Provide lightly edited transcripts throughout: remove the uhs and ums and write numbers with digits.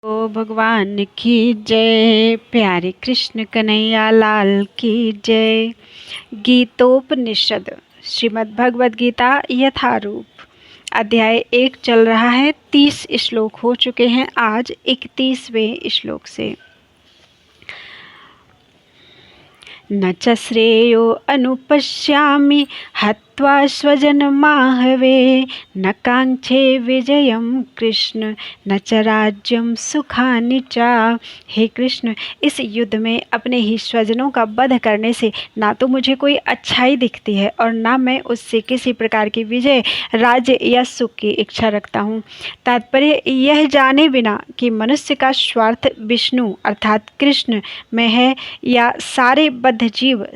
तो भगवान की जय, प्यारे कृष्ण कन्हैया लाल की जय। गीतोपनिषद श्रीमद् भगवद गीता यथारूप अध्याय 1 चल रहा है। 30 श्लोक हो चुके हैं, आज 31वें श्लोक से। न च श्रेयो अनुपश्यामि हत्वा स्वजनमाहवे, न कांक्षे विजयम कृष्ण न च राज्यम सुखानि च। हे कृष्ण, इस युद्ध में अपने ही स्वजनों का वध करने से ना तो मुझे कोई अच्छाई दिखती है और ना मैं उससे किसी प्रकार की विजय, राज्य या सुख की इच्छा रखता हूँ। तात्पर्य यह जाने बिना कि मनुष्य का स्वार्थ विष्णु अर्थात कृष्ण में है या सारे बद्ध जीव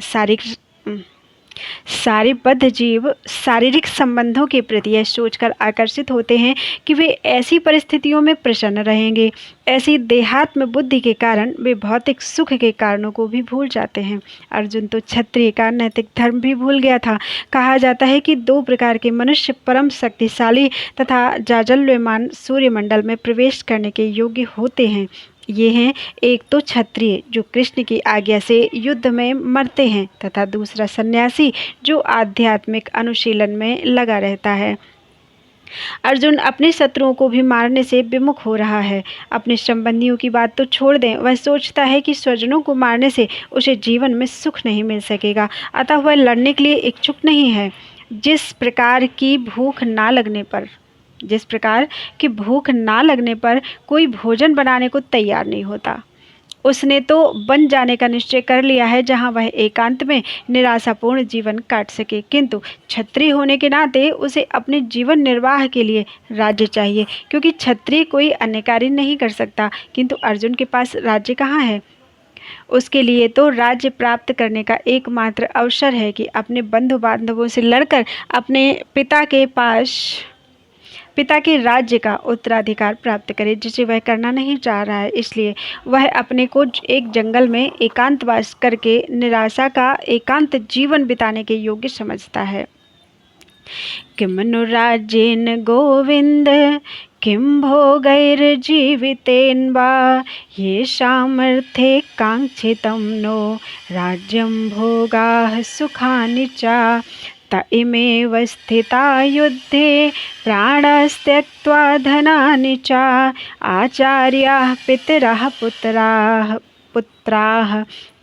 शारीरिक संबंधों के प्रति यह सोचकर आकर्षित होते हैं कि वे ऐसी परिस्थितियों में प्रसन्न रहेंगे। ऐसी देहात्म बुद्धि के कारण वे भौतिक सुख के कारणों को भी भूल जाते हैं। अर्जुन तो क्षत्रिय का नैतिक धर्म भी भूल गया था। कहा जाता है कि 2 प्रकार के मनुष्य परम शक्तिशाली तथा जाजल्यमान सूर्यमंडल में प्रवेश करने के योग्य होते हैं। ये हैं, एक तो क्षत्रिय जो कृष्ण की आज्ञा से युद्ध में मरते हैं तथा दूसरा सन्यासी जो आध्यात्मिक अनुशीलन में लगा रहता है। अर्जुन अपने शत्रुओं को भी मारने से विमुख हो रहा है। अपने संबंधियों की बात तो छोड़ दें, वह सोचता है कि स्वजनों को मारने से उसे जीवन में सुख नहीं मिल सकेगा, अतः वह लड़ने के लिए इच्छुक नहीं है। जिस प्रकार की भूख ना लगने पर कोई भोजन बनाने को तैयार नहीं होता, उसने तो बन जाने का निश्चय कर लिया है जहां वह एकांत में निराशापूर्ण जीवन काट सके। किंतु क्षत्रिय होने के नाते उसे अपने जीवन निर्वाह के लिए राज्य चाहिए, क्योंकि क्षत्रिय कोई अन्य कार्य नहीं कर सकता। किंतु अर्जुन के पास राज्य कहाँ है? उसके लिए तो राज्य प्राप्त करने का एकमात्र अवसर है कि अपने बंधु बांधवों से लड़कर अपने पिता के राज्य का उत्तराधिकार प्राप्त करे, जिसे वह करना नहीं चाह रहा है। इसलिए वह अपने को एक जंगल में एकांतवास करके निराशा का एकांत जीवन बिताने के योग्य समझता है। किम नु राज्येन गोविंद किम भोगैर्जीवितेन वा, ये सामर्थ्ये कांक्षितं नो राज्यं भोगाः सुखानि च। त इमेव स्थिता युद्धे प्राणस्त्यक्त्वा धनानि च, आचार्याः पितरः पुत्राः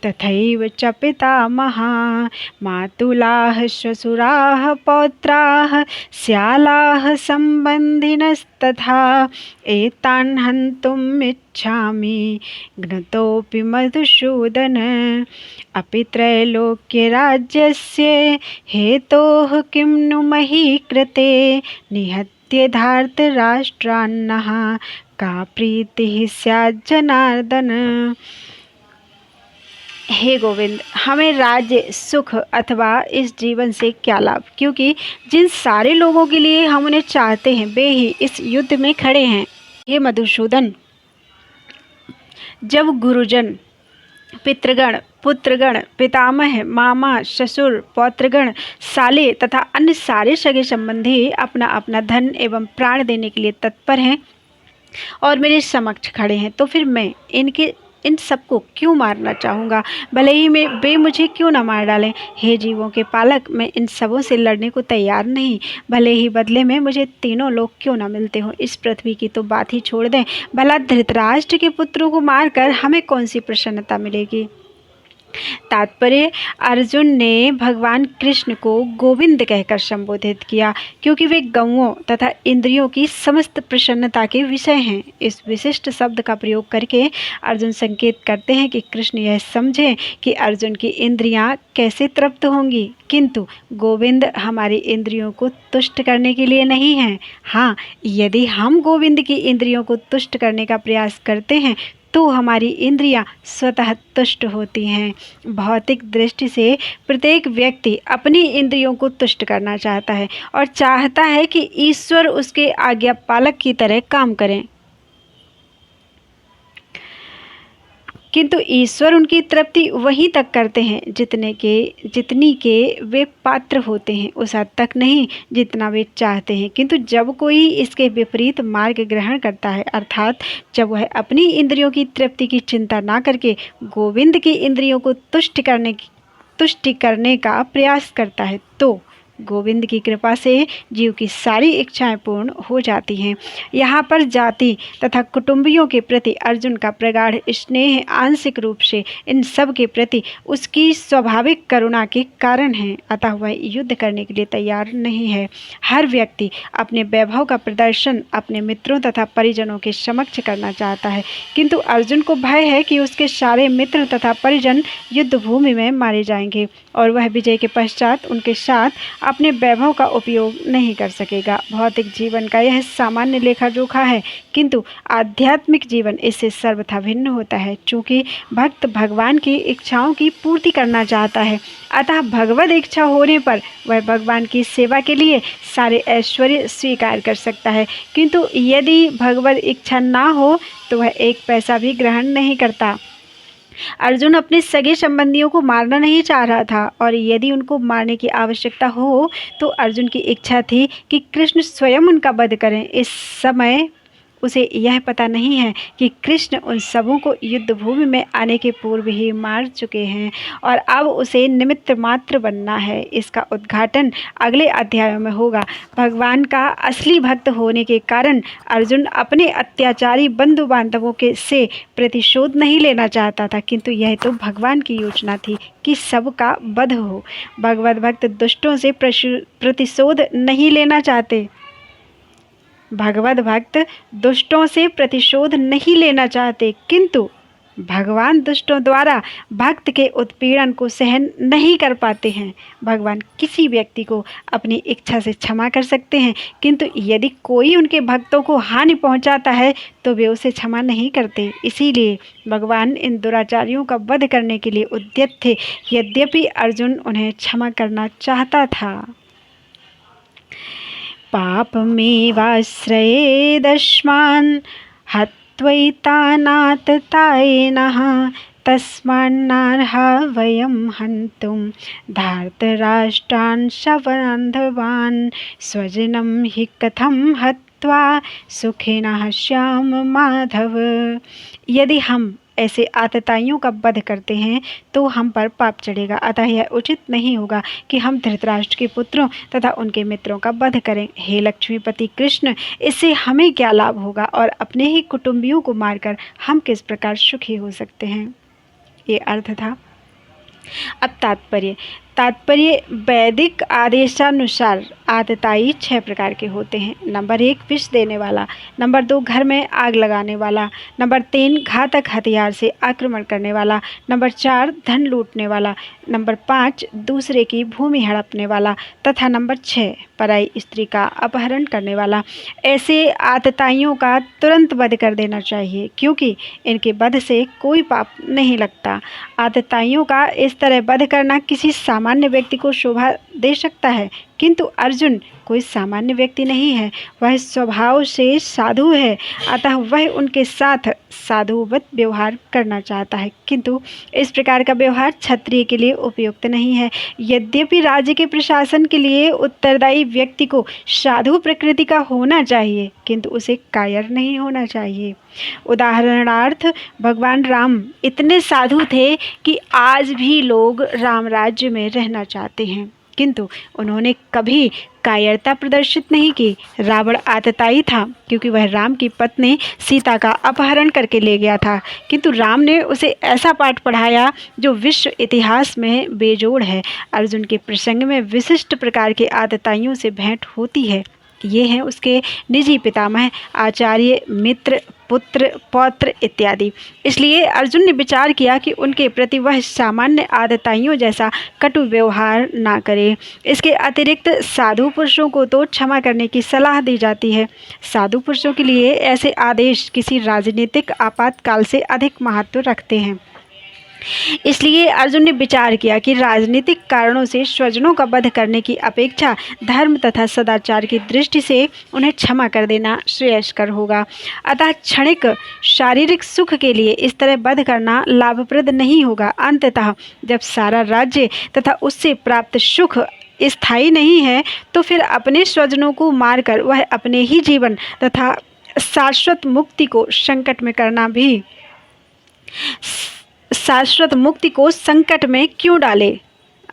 तथैव च पितामहाः, मातुलाः श्वशुराः पौत्राः श्यालाः सम्बन्धिनस्तथा, एतान् हन्तुम् इच्छामि घ्नतोऽपि मधुसूदन। अपि त्रैलोक्यराज्यस्य हेतोः किं नु मही कृते, निहत्य धार्तराष्ट्रान्नः का प्रीतिः स्यात् जनार्दन। हे गोविंद, हमें राज्य, सुख अथवा इस जीवन से क्या लाभ, क्योंकि जिन सारे लोगों के लिए हम उन्हें चाहते हैं वे ही इस युद्ध में खड़े हैं। हे मधुसूदन, जब गुरुजन, पितृगण, पुत्रगण, पितामह, मामा, ससुर, पौत्रगण, साले तथा अन्य सारे सगे संबंधी अपना अपना धन एवं प्राण देने के लिए तत्पर हैं और मेरे समक्ष खड़े हैं, तो फिर मैं इन सबको क्यों मारना चाहूँगा, भले ही वे मुझे क्यों न मार डालें। हे जीवों के पालक, मैं इन सबों से लड़ने को तैयार नहीं, भले ही बदले में मुझे तीनों लोग क्यों न मिलते हों। इस पृथ्वी की तो बात ही छोड़ दें, भला धृतराष्ट्र के पुत्रों को मारकर हमें कौन सी प्रसन्नता मिलेगी। तात्पर्य, अर्जुन ने भगवान कृष्ण को गोविंद कहकर संबोधित किया, क्योंकि वे गौओं तथा इंद्रियों की समस्त प्रसन्नता के विषय हैं। इस विशिष्ट शब्द का प्रयोग करके अर्जुन संकेत करते हैं कि कृष्ण यह समझें कि अर्जुन की इंद्रियां कैसे तृप्त होंगी, किंतु गोविंद हमारी इंद्रियों को तुष्ट करने के लिए नहीं हैं। हाँ, यदि हम गोविंद की इंद्रियों को तुष्ट करने का प्रयास करते हैं तो हमारी इंद्रियां स्वतः तुष्ट होती हैं। भौतिक दृष्टि से प्रत्येक व्यक्ति अपनी इंद्रियों को तुष्ट करना चाहता है और चाहता है कि ईश्वर उसके आज्ञा पालक की तरह काम करें। किंतु ईश्वर उनकी तृप्ति वहीं तक करते हैं जितनी के वे पात्र होते हैं, उस हद तक नहीं जितना वे चाहते हैं। किंतु जब कोई इसके विपरीत मार्ग ग्रहण करता है, अर्थात जब वह अपनी इंद्रियों की तृप्ति की चिंता ना करके गोविंद की इंद्रियों को तुष्टि करने का प्रयास करता है, तो गोविंद की कृपा से जीव की सारी इच्छाएं पूर्ण हो जाती हैं। यहाँ पर जाति तथा कुटुंबियों के प्रति अर्जुन का प्रगाढ़ स्नेह आंशिक रूप से इन सब के प्रति उसकी स्वाभाविक करुणा के कारण है, अतः वह युद्ध करने के लिए तैयार नहीं है। हर व्यक्ति अपने वैभव का प्रदर्शन अपने मित्रों तथा परिजनों के समक्ष करना चाहता है, किंतु अर्जुन को भय है कि उसके सारे मित्र तथा परिजन युद्ध भूमि में मारे जाएंगे और वह विजय के पश्चात उनके साथ अपने वैभव का उपयोग नहीं कर सकेगा। भौतिक जीवन का यह सामान्य लेखा जोखा है, किंतु आध्यात्मिक जीवन इससे सर्वथा भिन्न होता है। चूँकि भक्त भगवान की इच्छाओं की पूर्ति करना चाहता है, अतः भगवद इच्छा होने पर वह भगवान की सेवा के लिए सारे ऐश्वर्य स्वीकार कर सकता है, किंतु यदि भगवद इच्छा ना हो तो वह एक पैसा भी ग्रहण नहीं करता। अर्जुन अपने सगे संबंधियों को मारना नहीं चाह रहा था, और यदि उनको मारने की आवश्यकता हो तो अर्जुन की इच्छा थी कि कृष्ण स्वयं उनका वध करें। इस समय उसे यह पता नहीं है कि कृष्ण उन सबों को युद्ध भूमि में आने के पूर्व ही मार चुके हैं और अब उसे निमित्त मात्र बनना है। इसका उद्घाटन अगले अध्यायों में होगा। भगवान का असली भक्त होने के कारण अर्जुन अपने अत्याचारी बंधु बांधवों के से प्रतिशोध नहीं लेना चाहता था, किंतु यह तो भगवान की योजना थी कि सबका वध हो। भगवत भक्त दुष्टों से प्रतिशोध नहीं लेना चाहते। भगवत भक्त दुष्टों से प्रतिशोध नहीं लेना चाहते, किंतु भगवान दुष्टों द्वारा भक्त के उत्पीड़न को सहन नहीं कर पाते हैं। भगवान किसी व्यक्ति को अपनी इच्छा से क्षमा कर सकते हैं, किंतु यदि कोई उनके भक्तों को हानि पहुंचाता है तो वे उसे क्षमा नहीं करते। इसीलिए भगवान इन दुराचारियों का वध करने के लिए उद्यत थे, यद्यपि अर्जुन उन्हें क्षमा करना चाहता था। पापमेवाश्रयेदस्मान् हत्वैतानाततायिनः तस्मान्नार्हा वयं हन्तुं धार्तराष्ट्रान् सबान्धवान् स्वजनं हि कथं हत्वा सुखिनः श्याम माधव। यदि हम ऐसे आतताइयों का वध करते हैं तो हम पर पाप चढ़ेगा, अतः यह उचित नहीं होगा कि हम धृतराष्ट्र के पुत्रों तथा उनके मित्रों का वध करें। हे लक्ष्मीपति कृष्ण, इससे हमें क्या लाभ होगा और अपने ही कुटुंबियों को मारकर हम किस प्रकार सुखी हो सकते हैं। ये अर्थ था। अब तात्पर्य वैदिक आदेशानुसार आतताई 6 प्रकार के होते हैं। नंबर 1 विष देने वाला, नंबर 2 घर में आग लगाने वाला, नंबर 3 घातक हथियार से आक्रमण करने वाला, नंबर 4 धन लूटने वाला, नंबर 5 दूसरे की भूमि हड़पने वाला तथा नंबर 6 पराई स्त्री का अपहरण करने वाला। ऐसे आतताइयों का तुरंत वध कर देना चाहिए, क्योंकि इनके वध से कोई पाप नहीं लगता। आतताइयों का इस तरह वध करना किसी सामान्य व्यक्ति को शोभा दे सकता है, किंतु अर्जुन कोई सामान्य व्यक्ति नहीं है, वह स्वभाव से साधु है, अतः वह उनके साथ साधुवत व्यवहार करना चाहता है, किंतु इस प्रकार का व्यवहार क्षत्रिय के लिए उपयुक्त नहीं है। यद्यपि राज्य के प्रशासन के लिए उत्तरदायी व्यक्ति को साधु प्रकृति का होना चाहिए, किंतु उसे कायर नहीं होना चाहिए। उदाहरणार्थ भगवान राम इतने साधु थे कि आज भी लोग राम राज्य में रहना चाहते हैं, किंतु उन्होंने कभी कायरता प्रदर्शित नहीं की। रावण आतताई था, क्योंकि वह राम की पत्नी सीता का अपहरण करके ले गया था, किंतु राम ने उसे ऐसा पाठ पढ़ाया जो विश्व इतिहास में बेजोड़ है। अर्जुन के प्रसंग में विशिष्ट प्रकार के आतताइयों से भेंट होती है। ये हैं उसके निजी पितामह, आचार्य, मित्र, पुत्र, पौत्र इत्यादि। इसलिए अर्जुन ने विचार किया कि उनके प्रति वह सामान्य आदताइयों जैसा कटु व्यवहार ना करे। इसके अतिरिक्त साधु पुरुषों को तो क्षमा करने की सलाह दी जाती है। साधु पुरुषों के लिए ऐसे आदेश किसी राजनीतिक आपातकाल से अधिक महत्व रखते हैं। इसलिए अर्जुन ने विचार किया कि राजनीतिक कारणों से स्वजनों का वध करने की अपेक्षा धर्म तथा सदाचार की दृष्टि से उन्हें क्षमा कर देना श्रेयस्कर होगा। अतः क्षणिक शारीरिक सुख के लिए इस तरह वध करना लाभप्रद नहीं होगा। अंततः जब सारा राज्य तथा उससे प्राप्त सुख स्थायी नहीं है तो फिर अपने स्वजनों को मारकर वह अपने ही जीवन तथा शाश्वत मुक्ति को संकट में क्यों डाले।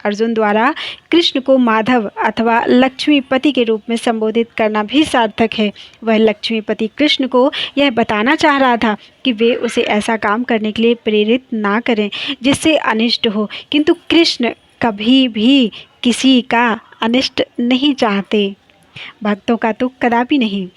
अर्जुन द्वारा कृष्ण को माधव अथवा लक्ष्मीपति के रूप में संबोधित करना भी सार्थक है। वह लक्ष्मीपति कृष्ण को यह बताना चाह रहा था कि वे उसे ऐसा काम करने के लिए प्रेरित ना करें जिससे अनिष्ट हो, किंतु कृष्ण कभी भी किसी का अनिष्ट नहीं चाहते, भक्तों का तो कदापि नहीं।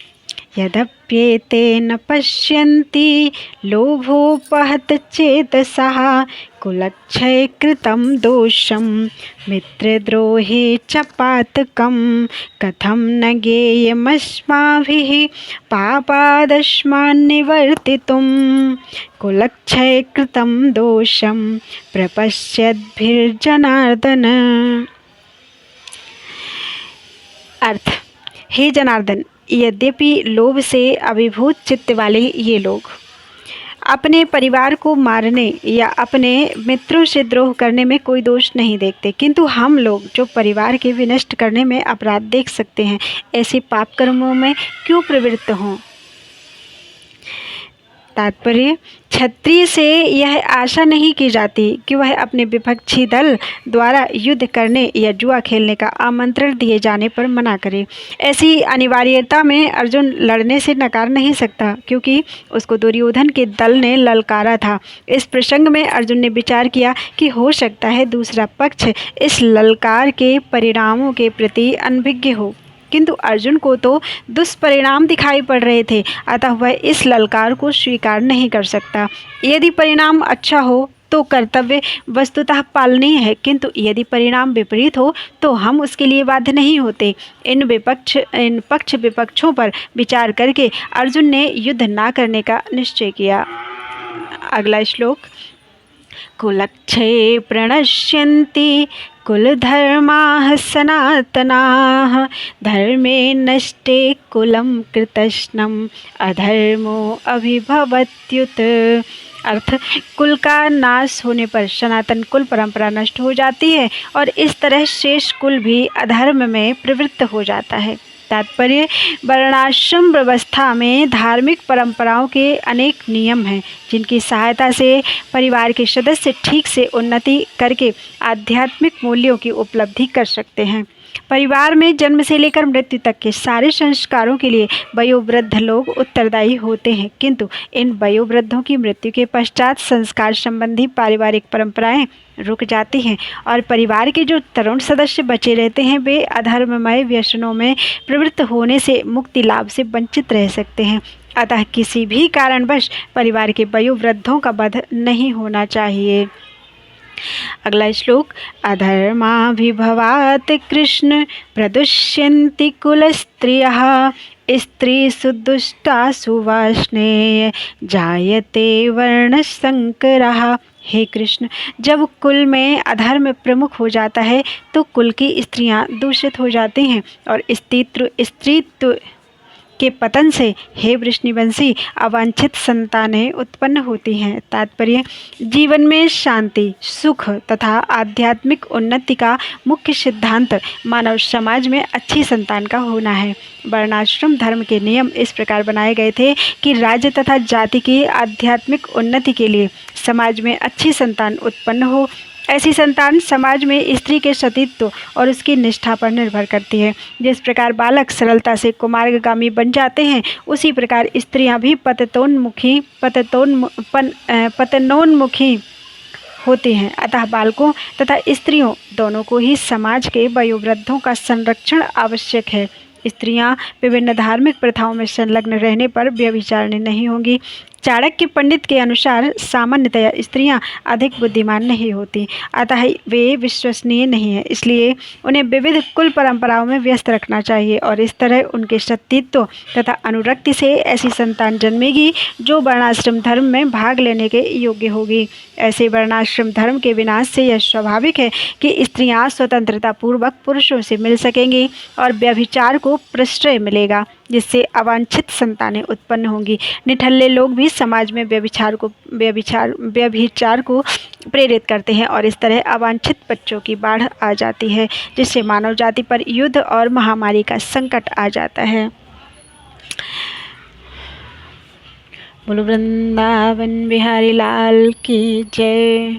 यद्यप्येते न पश्यन्ति लोभोपहत चेतसः कुलक्षय कृतं दोषं मित्रद्रोहे च पातकं कथं न ज्ञेयमस्माभिः पापादस्मान् निवर्तितुं कुलक्षय कृतं दोषं प्रपश्यद्भिर्जनार्दन। अर्थ, हे जनार्दन, यद्यपि लोभ से अभिभूत चित्त वाले ये लोग अपने परिवार को मारने या अपने मित्रों से द्रोह करने में कोई दोष नहीं देखते, किंतु हम लोग जो परिवार के विनष्ट करने में अपराध देख सकते हैं, ऐसे पाप कर्मों में क्यों प्रवृत्त हों। तात्पर्य, क्षत्रिय से यह आशा नहीं की जाती कि वह अपने विपक्षी दल द्वारा युद्ध करने या जुआ खेलने का आमंत्रण दिए जाने पर मना करे। ऐसी अनिवार्यता में अर्जुन लड़ने से नकार नहीं सकता, क्योंकि उसको दुर्योधन के दल ने ललकारा था। इस प्रसंग में अर्जुन ने विचार किया कि हो सकता है दूसरा पक्ष इस ललकार के परिणामों के प्रति अनभिज्ञ हो, किंतु अर्जुन को तो दुष्परिणाम दिखाई पड़ रहे थे, अतः वह इस ललकार को स्वीकार नहीं कर सकता। यदि परिणाम अच्छा हो तो कर्तव्य वस्तुतः पालनीय है, किंतु यदि परिणाम विपरीत हो तो हम उसके लिए बाध्य नहीं होते। इन पक्ष विपक्षों पर विचार करके अर्जुन ने युद्ध ना करने का निश्चय किया। अगला श्लोक, कुलक्षये प्रणश्यन्ति कुलधर्माः सनातनाः धर्मे नष्टे कुलं कृतस्नं अधर्मो अभिभवत्युत। अर्थ, कुल का नाश होने पर सनातन कुल परंपरा नष्ट हो जाती है और इस तरह शेष कुल भी अधर्म में प्रवृत्त हो जाता है। तात्पर्य, वर्णाश्रम व्यवस्था में धार्मिक परंपराओं के अनेक नियम हैं जिनकी सहायता से परिवार के सदस्य ठीक से उन्नति करके आध्यात्मिक मूल्यों की उपलब्धि कर सकते हैं। परिवार में जन्म से लेकर मृत्यु तक के सारे संस्कारों के लिए वयोवृद्ध लोग उत्तरदायी होते हैं, किंतु इन वयोवृद्धों की मृत्यु के पश्चात संस्कार संबंधी पारिवारिक परंपराएं रुक जाती हैं और परिवार के जो तरुण सदस्य बचे रहते हैं वे अधर्ममय व्यसनों में प्रवृत्त होने से मुक्ति लाभ से वंचित रह सकते हैं। अतः किसी भी कारणवश परिवार के वयोवृद्धों का वध नहीं होना चाहिए। अगला श्लोक, अधर्माभिभवात् कृष्ण प्रदुष्यन्ति कुलस्त्रियः स्त्रीषु दुष्टासु वार्ष्णेय जायते वर्णसंकरः। हे कृष्ण, जब कुल में अधर्म प्रमुख हो जाता है तो कुल की स्त्रियां दूषित हो जाती हैं और स्त्रीत्व के पतन से हे वृष्णिवंशी अवांछित संतानें उत्पन्न होती हैं। तात्पर्य, जीवन में शांति, सुख तथा आध्यात्मिक उन्नति का मुख्य सिद्धांत मानव समाज में अच्छी संतान का होना है। वर्णाश्रम धर्म के नियम इस प्रकार बनाए गए थे कि राज्य तथा जाति की आध्यात्मिक उन्नति के लिए समाज में अच्छी संतान उत्पन्न हो। ऐसी संतान समाज में स्त्री के सतीत्व और उसकी निष्ठा पर निर्भर करती है। जिस प्रकार बालक सरलता से कुमार्गामी बन जाते हैं, उसी प्रकार स्त्रियां भी पतनोन्मुखी होती हैं। अतः बालकों तथा स्त्रियों दोनों को ही समाज के वयोवृद्धों का संरक्षण आवश्यक है। स्त्रियां विभिन्न धार्मिक प्रथाओं में संलग्न रहने पर व्यभिचारिणी नहीं होंगी, चाणक्य पंडित के अनुसार सामान्यतया स्त्रियां अधिक बुद्धिमान नहीं होती, अतः वे विश्वसनीय नहीं है, इसलिए उन्हें विविध कुल परंपराओं में व्यस्त रखना चाहिए और इस तरह उनके सतीत्व तथा अनुरक्ति से ऐसी संतान जन्मेगी जो वर्णाश्रम धर्म में भाग लेने के योग्य होगी। ऐसे वर्णाश्रम धर्म के विनाश से यह स्वाभाविक है कि स्त्रियां स्वतंत्रता पूर्वक पुरुषों से मिल सकेंगी और व्यभिचार को प्रश्रय मिलेगा, जिससे अवांछित संतानें उत्पन्न होंगी। निठल्ले लोग भी समाज में व्यभिचार को प्रेरित करते हैं और इस तरह अवांछित बच्चों की बाढ़ आ जाती है, जिससे मानव जाति पर युद्ध और महामारी का संकट आ जाता है। बोलो वृंदावन बिहारी लाल की जय।